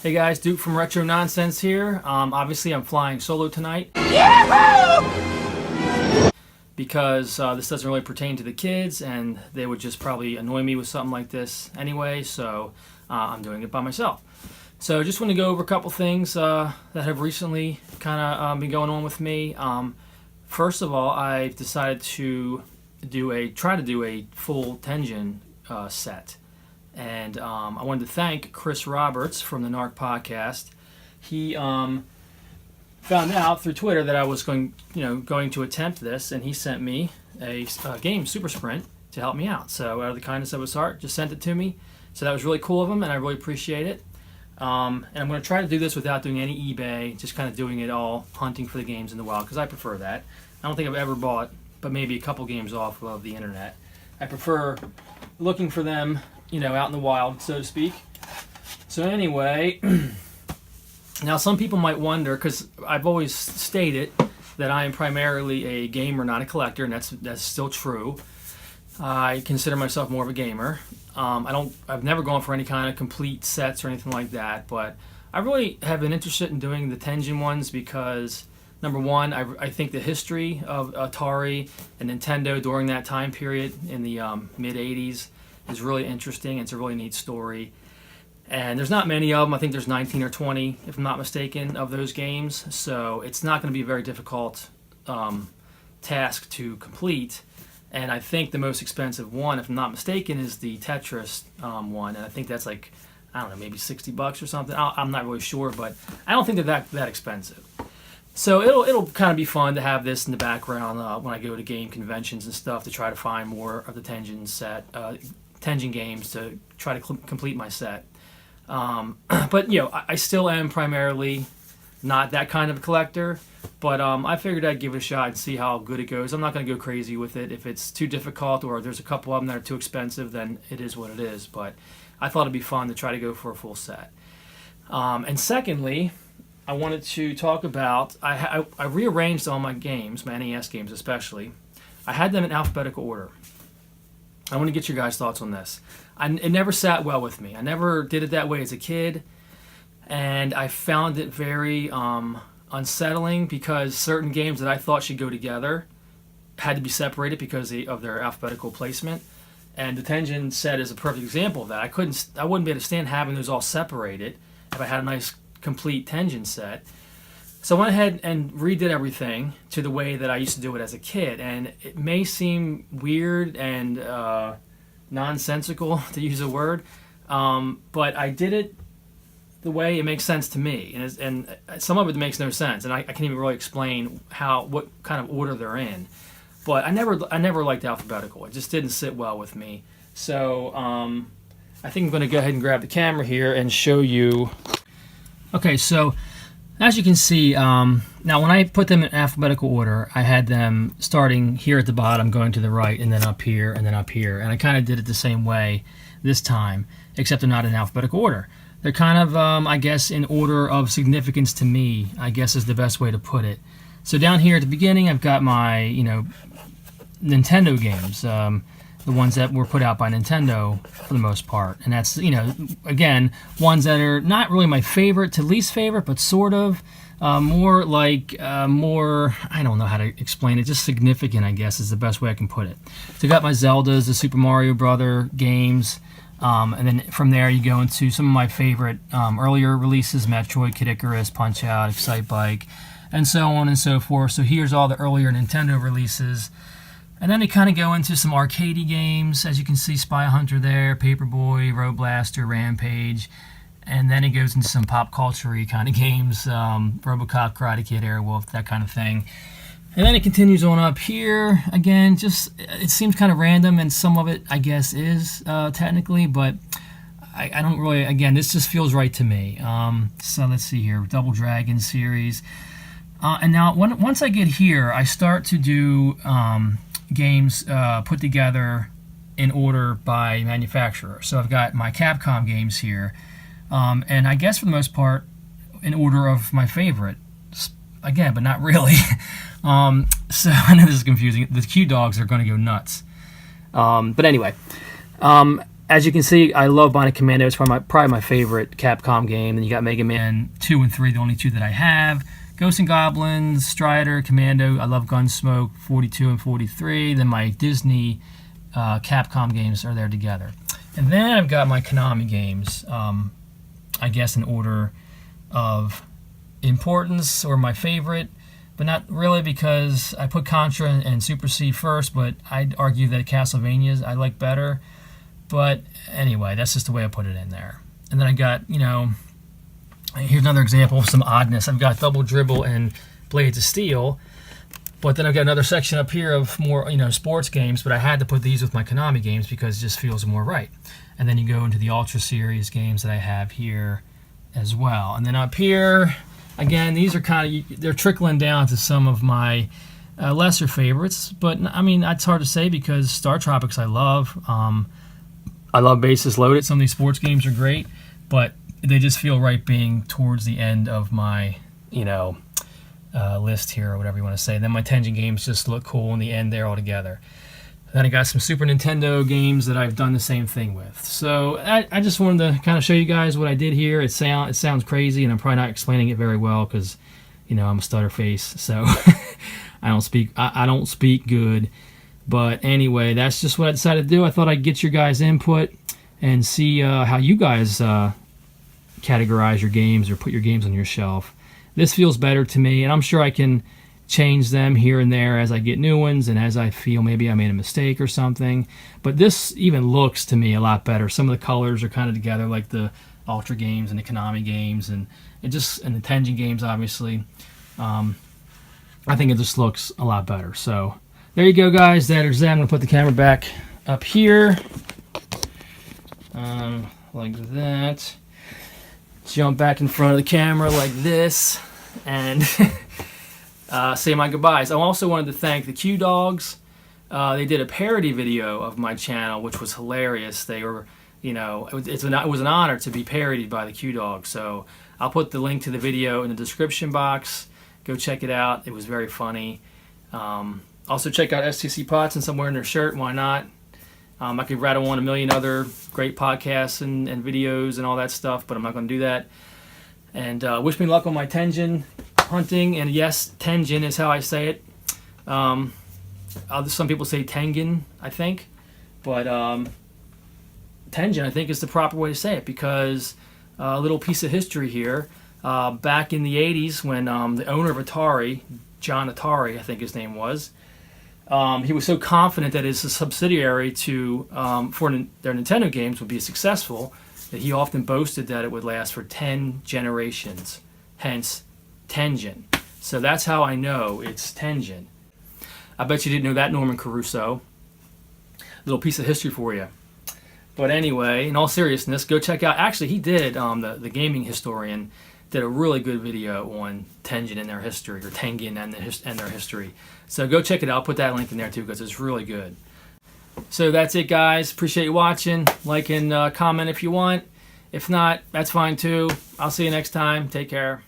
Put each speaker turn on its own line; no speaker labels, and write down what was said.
Hey guys, Duke from Retro Nonsense here. Obviously, I'm flying solo tonight because this doesn't really pertain to the kids, and they would just probably annoy me with something like this anyway. So I'm doing it by myself. So just want to go over a couple things that have recently kind of been going on with me. First of all, I've decided to try to do a full Tengen set. And I wanted to thank Chris Roberts from the NARC podcast. He found out through Twitter that I was going to attempt this, and he sent me a game, Super Sprint, to help me out. So out of the kindness of his heart, just sent it to me. So that was really cool of him, and I really appreciate it. And I'm going to try to do this without doing any eBay, just kind of doing it all, hunting for the games in the wild, because I prefer that. I don't think I've ever bought, but maybe a couple games off of the internet. I prefer looking for them, out in the wild, so to speak. So anyway, now some people might wonder, because I've always stated that I am primarily a gamer, not a collector, and that's still true. I consider myself more of a gamer. I've never gone for any kind of complete sets or anything like that, but I really have been interested in doing the Tengen ones because, number one, I think the history of Atari and Nintendo during that time period in the mid-'80s is really interesting. It's a really neat story. And there's not many of them. I think there's 19 or 20, if I'm not mistaken, of those games. So it's not going to be a very difficult task to complete. And I think the most expensive one, if I'm not mistaken, is the Tetris one. And I think that's like, I don't know, maybe $60 or something. I'm not really sure, but I don't think they're that expensive. So it'll kind of be fun to have this in the background when I go to game conventions and stuff to try to find more of the Tengen games to try to complete my set. But I still am primarily not that kind of a collector, but I figured I'd give it a shot and see how good it goes. I'm not going to go crazy with it. If it's too difficult or there's a couple of them that are too expensive, then it is what it is. But I thought it'd be fun to try to go for a full set. And secondly, I wanted to talk about, I rearranged all my games, my NES games especially. I had them in alphabetical order. I want to get your guys' thoughts on this. It never sat well with me. I never did it that way as a kid, and I found it very unsettling because certain games that I thought should go together had to be separated because of their alphabetical placement. And the Tengen set is a perfect example of that. I wouldn't be able to stand having those all separated if I had a nice complete Tengen set. So I went ahead and redid everything to the way that I used to do it as a kid. And it may seem weird and nonsensical, to use a word, but I did it the way it makes sense to me. And some of it makes no sense, and I can't even really explain what kind of order they're in. But I never liked alphabetical. It just didn't sit well with me. So I think I'm going to go ahead and grab the camera here and show you. Okay, so as you can see, now when I put them in alphabetical order, I had them starting here at the bottom, going to the right, and then up here, and then up here. And I kind of did it the same way this time, except they're not in alphabetical order. They're kind of, I guess, in order of significance to me, I guess is the best way to put it. So down here at the beginning, I've got my, Nintendo games, the ones that were put out by Nintendo for the most part. And that's, again, ones that are not really my favorite to least favorite, but sort of more, I don't know how to explain it, just significant, I guess, is the best way I can put it. So I got my Zeldas, the Super Mario Brother games, and then from there you go into some of my favorite earlier releases, Metroid, Kid Icarus, Punch-Out, Excite-Bike, and so on and so forth. So here's all the earlier Nintendo releases. And then they kind of go into some arcadey games, as you can see, Spy Hunter there, Paperboy, Road Blaster, Rampage. And then it goes into some pop culture-y kind of games, RoboCop, Karate Kid, Airwolf, that kind of thing. And then it continues on up here. Again, just it seems kind of random, and some of it, I guess, is technically, but I don't really, again, this just feels right to me. So let's see here, Double Dragon series. And now, once I get here, I start to do games put together in order by manufacturer. So I've got my Capcom games here, and I guess for the most part in order of my favorite, again, but not really. So I know this is confusing. The Q dogs are going to go nuts. But anyway, as you can see, I love Bionic Commando. It's probably my favorite Capcom game. Then you got Mega Man 2 and 3, the only two that I have. Ghosts and Goblins, Strider, Commando. I love Gunsmoke, 42 and 43. Then my Disney Capcom games are there together. And then I've got my Konami games, I guess in order of importance or my favorite, but not really because I put Contra and Super C first, but I'd argue that Castlevania's I like better. But anyway, that's just the way I put it in there. And then I got, here's another example of some oddness. I've got Double Dribble and Blades of Steel, but then I've got another section up here of more, sports games, but I had to put these with my Konami games because it just feels more right. And then you go into the Ultra Series games that I have here as well. And then up here, again, these are they're trickling down to some of my lesser favorites, but I mean, it's hard to say because Star Tropics I love. I love Bases Loaded. Some of these sports games are great, but they just feel right being towards the end of my, list here or whatever you want to say. Then my Tengen games just look cool in the end there altogether. Then I got some Super Nintendo games that I've done the same thing with. So I just wanted to kind of show you guys what I did here. It sounds crazy, and I'm probably not explaining it very well because, I'm a stutter face, so I don't speak good. But anyway, that's just what I decided to do. I thought I'd get your guys' input and see how you guys categorize your games or put your games on your shelf. This feels better to me, and I'm sure I can change them here and there as I get new ones and as I feel maybe I made a mistake or something. But this even looks to me a lot better. Some of the colors are kind of together, like the Ultra games and the Konami games and the Tengen games, obviously. I think it just looks a lot better. So there you go, guys. There's that. I'm going to put the camera back up here like that. Jump back in front of the camera like this and say my goodbyes. I also wanted to thank the Q Dogs. They did a parody video of my channel, which was hilarious. They were, it was an honor to be parodied by the Q Dogs. So I'll put the link to the video in the description box. Go check it out. It was very funny. Also check out STC Pots and somewhere in their shirt. Why not? I could rattle on a million other great podcasts and videos and all that stuff, but I'm not going to do that. And wish me luck on my Tengen hunting. And yes, Tengen is how I say it. Some people say Tengen, I think. But Tengen, I think, is the proper way to say it because a little piece of history here. Back in the 80s when the owner of Atari, John Atari, I think his name was, he was so confident that his subsidiary for their Nintendo games would be successful that he often boasted that it would last for 10 generations, hence Tengen. So that's how I know it's Tengen. I bet you didn't know that, Norman Caruso. Little piece of history for you. But anyway, in all seriousness, go check out, actually he did, the gaming historian did a really good video on Tengen and their history, or Tengen and their history. So go check it out. I'll put that link in there too because it's really good. So that's it, guys. Appreciate you watching. Like and comment if you want. If not, that's fine too. I'll see you next time. Take care.